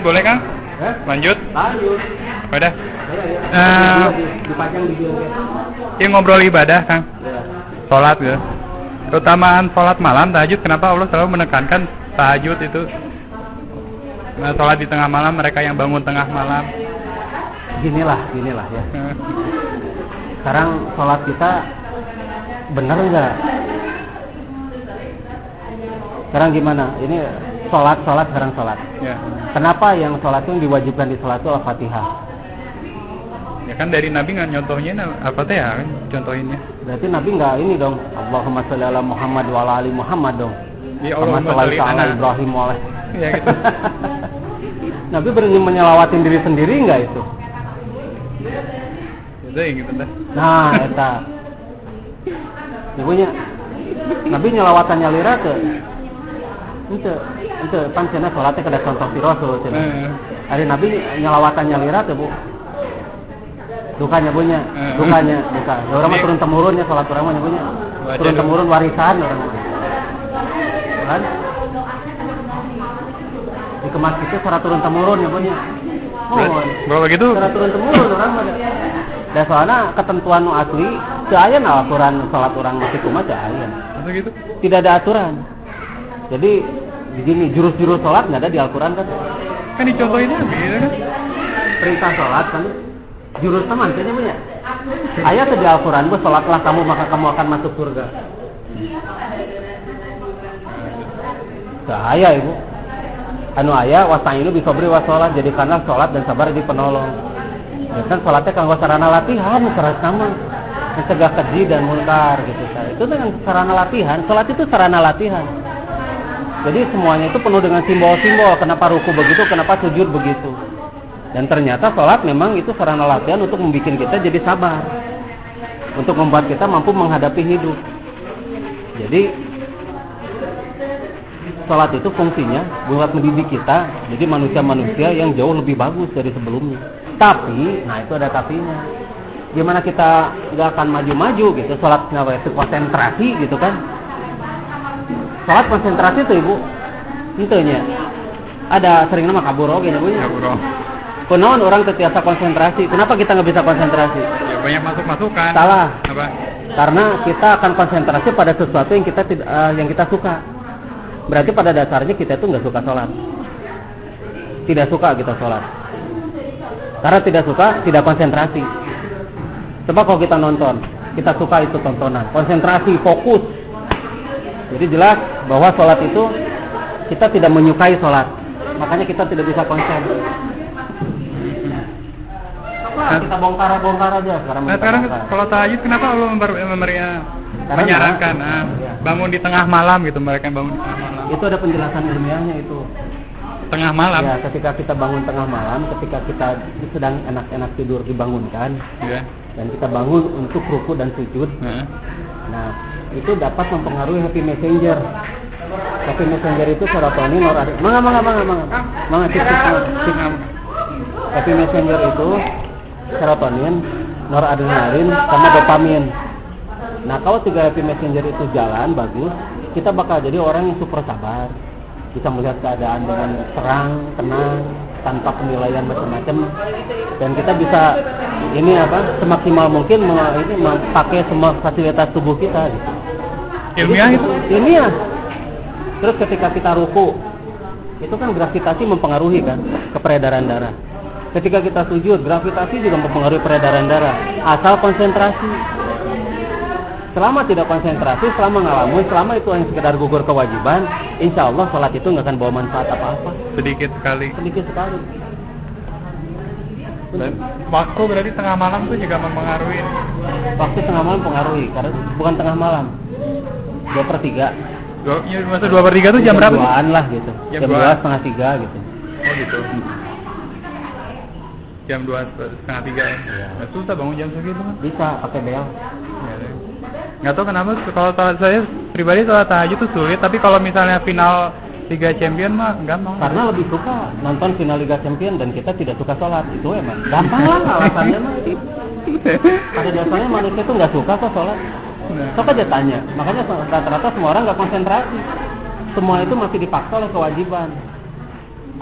boleh Kang? Lanjut. Udah. Dipajang di dia. Ini ngobrol ibadah Kang. Sholat gitu. Keutamaan sholat malam tahajud, kenapa Allah selalu menekankan tahajud itu? Nah, sholat di tengah malam, mereka yang bangun tengah malam. Ginilah ya. Sekarang sholat kita benar enggak? Sekarang gimana? Ini sholat sekarang sholat. Ya. Kenapa yang sholat yang diwajibkan di sholat itu Al-Fatihah? Ya kan dari Nabi nggak nyontohnya Al-Fatihah kan contohinnya. Berarti Nabi nggak ini dong. Allahumma sholli ala Muhammad wa ala ali Muhammad dong. Ya Allahumma sholli ala Ibrahim wa ala. Ya gitu. Nabi berani menyelawatin diri sendiri nggak itu? Itu yang gitu dah. Nah, eta. Ibunya Nabi nyelawatannya lira ke Ente pan cenah salatnya kada contoh si Rasul cenah. Ari Nabi nyelawatannya lira teh, Bu. Dukanya bunya. Duka. Orang mah turun temurunnya salat urang mah bunya. Turun temurun warisan orang mah. Kan? Dikemas itu secara turun temurun ya bunya. Berapa gitu? Secara turun temurun orang mah. Dan soalnya ketentuan nu asli teu aya na aturan salat urang masih kumaha teu aya. Gitu? Tidak ada aturan. Jadi begini, jurus-jurus sholat nggak ada di Al-Quran kan? Kan dicontohin Nabi gitu kan? Perintah sholat kan? Jurus teman kayaknya punya. Ayat di Al-Quran, bu, sholatlah kamu maka kamu akan masuk surga. Gak ayah ibu. Anu ayah wasta'inu bisobri washolat, jadi karena sholat dan sabar di penolong. Ya kan sholatnya kan sarana latihan, sarana sama. Mencegah keji dan munkar gitu. Itu dengan sarana latihan. Sholat itu sarana latihan. Jadi semuanya itu penuh dengan simbol-simbol. Kenapa ruku begitu, kenapa sujud begitu. Dan ternyata sholat memang itu sarana latihan untuk membuat kita jadi sabar. Untuk membuat kita mampu menghadapi hidup. Jadi sholat itu fungsinya buat mendidik kita jadi manusia-manusia yang jauh lebih bagus dari sebelumnya. Tapi, nah itu ada tapinya. Gimana kita nggak akan maju-maju gitu, sholat itu konsentrasi gitu kan. Sholat konsentrasi tuh ibu, intinya ada sering nama kaburo gitu bu. Kaburo. Kunaon orang terbiasa konsentrasi. Kenapa kita nggak bisa konsentrasi? Ya banyak masukan. Salah. Apa? Karena kita akan konsentrasi pada sesuatu yang kita suka. Berarti pada dasarnya kita tuh nggak suka sholat. Tidak suka kita sholat. Karena tidak suka, tidak konsentrasi. Coba kalau kita nonton, kita suka itu tontonan, konsentrasi, fokus. Jadi jelas bahwa sholat itu kita tidak menyukai sholat, makanya kita tidak bisa konsen. Kita bongkar aja sekarang. Nah sekarang kalau tahajud kenapa Allah menyarankan bangun di tengah malam gitu, mereka yang bangun di tengah malam? Itu ada penjelasan ilmiahnya itu. Tengah malam? Ya, ketika kita bangun tengah malam, ketika kita sedang enak-enak tidur dibangunkan, ya. Dan kita bangun untuk ruku dan sujud. Nah, itu dapat mempengaruhi happy messenger. Happy messenger itu serotonin, noradrenalin. Happy messenger itu serotonin, noradrenalin, sama dopamin. Nah, kalau 3 happy messenger itu jalan bagus, kita bakal jadi orang yang super sabar. Bisa melihat keadaan dengan terang, tenang, tanpa penilaian macam-macam, dan kita bisa semaksimal mungkin memakai semua fasilitas tubuh kita gitu. Ilmiah itu? Ilmiah. Terus ketika kita ruku, itu kan gravitasi mempengaruhi kan ke peredaran darah. Ketika kita sujud, gravitasi juga mempengaruhi peredaran darah. Asal konsentrasi. Selama tidak konsentrasi, selama ngalamun, selama itu hanya sekedar gugur kewajiban, insya Allah sholat itu nggak akan bawa manfaat apa-apa. Sedikit sekali. Dan waktu berarti tengah malam itu juga mempengaruhi. Waktu tengah malam mempengaruhi, karena bukan tengah malam, 2/3. Maksud 2/3 itu jam berapa? Jam 2-an lah gitu. Jam 2, setengah 3 gitu. Oh gitu. Jam 2, setengah 3 ya. Nah, susah bangun jam segitu kan? Bisa pakai bel. Nggak tahu kenapa kalau saya pribadi sholat tahajud itu sulit, tapi kalau misalnya final Liga Champion mah gampang. Karena lebih suka nonton final Liga Champion dan kita tidak suka sholat, itu emang gampang lah alasannya mah. Pada dasarnya manusia itu nggak suka kok sholat. Sok aja tanya, makanya rata-rata semua orang nggak konsentrasi. Semua itu masih dipaksa oleh kewajiban.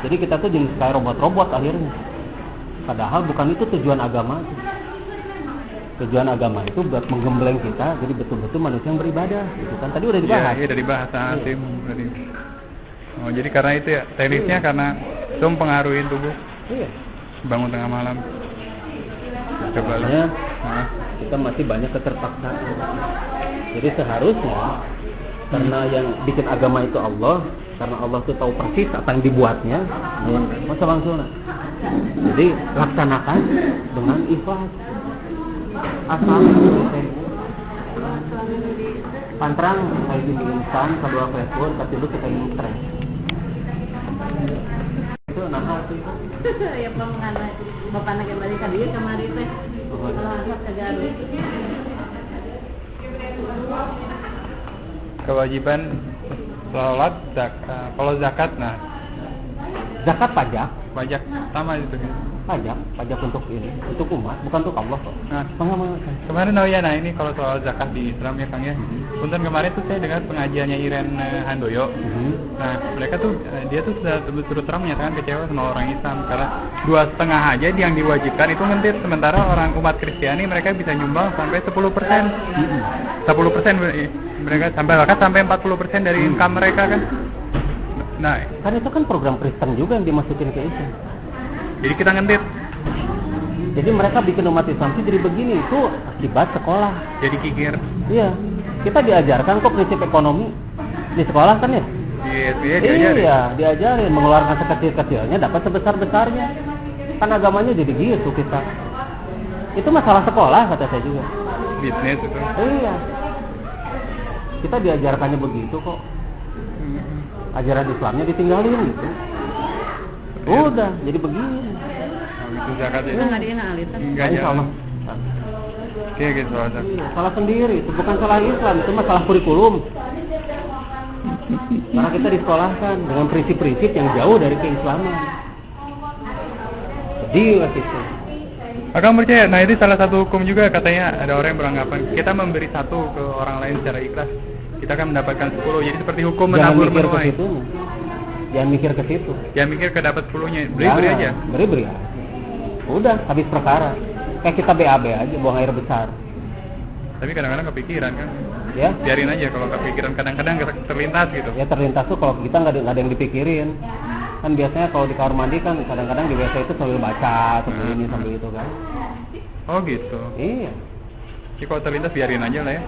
Jadi kita tuh jadi kayak robot-robot akhirnya. Padahal bukan itu tujuan agama. Tujuan agama itu buat menggembleng kita jadi betul-betul manusia yang beribadah gitu kan. Tadi udah dibahas. Iya, udah dibahas Tim. Oh, jadi karena itu ya, teknisnya karena itu mempengaruhi tubuh. Iya. Bangun tengah malam. Coba lah. Nah, kita masih banyak keterpaksaan. Jadi seharusnya karena yang bikin agama itu Allah, karena Allah itu tahu persis apa yang dibuatnya, ya, masa langsung. Jadi laksanakan dengan ikhlas. Asal pantrang kayak gini instan, kedua Facebook, ketiga kita ingin stres. Itu nah sih. Ya pemangana bapak nak kembali ke dia kemarin teh. Kalau anak ke Garut. Kewajiban sholat, kalau zakat, nah Zakat pajak sama itu. Pajak untuk ini, untuk umat, bukan untuk Allah kok. Nah, Pengamal. kemarin ini kalau soal zakat di Islam ya Kang ya. Punten kemarin tuh saya dengar pengajiannya Iren Handoyo. Nah, mereka tuh dia tuh sudah terus terang menyatakan kecewa sama orang Islam karena 2,5 aja yang diwajibkan itu ngentit, sementara orang umat Kristiani mereka bisa nyumbang sampai 10%. 10% mereka sampai 40% dari income mereka kan. Nah, Karena itu kan program Kristen juga yang dimasukin ke Islam. jadi kita ngentit, Jadi mereka bikin umat Islam sih jadi begini, itu akibat sekolah. jadi kikir. Iya, kita diajarkan kok prinsip ekonomi di sekolah kan ya? Iya, diajarin. Iya, diajarin mengeluarkan sekecil-kecilnya dapat sebesar-besarnya. Kan agamanya jadi gitu kita. Itu masalah sekolah kata saya juga. Bisnis itu. Iya. Kita diajarkannya begitu kok. Ajaran Islamnya ditinggalin gitu. Udah, jadi begini. Itu zakat Itu ya. nggak diingat itu. Enggak Insya Allah. jalan. Oke, gitu soal zakat. Iya, salah sendiri, itu bukan salah Islam, itu masalah kurikulum. Karena kita disekolahkan dengan prinsip-prinsip yang jauh dari keislaman. Jadi itu. Akang percaya, nah itu salah satu hukum juga katanya ada orang yang beranggapan kita memberi 1 ke orang lain secara ikhlas, kita akan mendapatkan 10. Jadi seperti hukum Jangan menabur mikir ke menuai. situ. Jangan mikir ke situ. Jangan mikir ke dapat 10-nya, beri aja. Beri aja. Udah, habis perkara. Kayak kita BAB aja, buang air besar. Tapi kadang-kadang kepikiran kan. Ya, Biarin aja kalau kepikiran, kadang-kadang terlintas gitu. ya terlintas tuh kalau kita nggak ada yang dipikirin. Kan biasanya kalau di kamar mandi kan kadang-kadang di WC itu sambil baca, sambil ini, sambil itu kan. Oh gitu. Iya. Jadi kalau terlintas biarin aja lah ya.